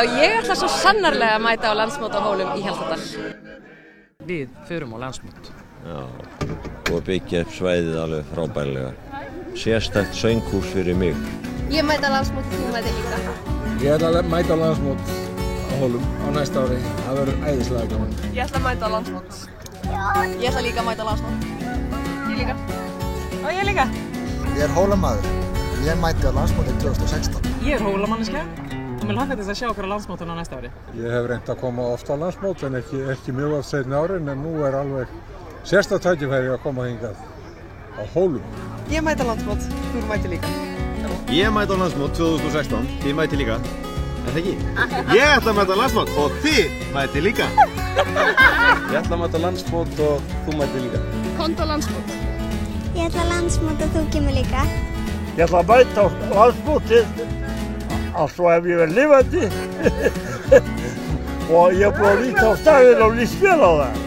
ég ætla svo sannarlega að mæta á landsmót á Hólum í Hjaltadal. Við förum á landsmót. Já, og byggja upp svæðið alveg frábærlega. Sérstakt sönghús fyrir mig. Ég mæta á landsmót, þú mæti líka. Ég ætla að mæta á landsmót á Hólum á næsta ári. Það verður æðislega gaman. Ég ætla að mæta á landsmót. Ég ætla líka að mæta á landsmót. Ég líka. Og ég líka. Ég er Hólamaður. Ég mæti á landsmóti 2016. Ég er Hólamanniska og mér hlakka til að sjá okkur á landsmótinu á næsta ári. Ég hef reynt að koma oft á landsmót en ekki mjög oft seinni árin en nú er alveg sérstakt tækifæri að koma hingað á Hólum. Ég mæti á landsmót, þú mæti líka. Ég mæti á landsmót 2016, þið mæti líka. Er það ekki? Ég ætla að mæta á landsmót og þið mæti líka. Ég ætla að mæta landsmót og þú mæti líka. Komdu á landsmót. Ég ætla á landsmót og þú kemur líka. Ég ætla að mæta á landsmótið, alltaf ef ég verð lifandi og ég er búinn að líta á staðinn og líst vel á það.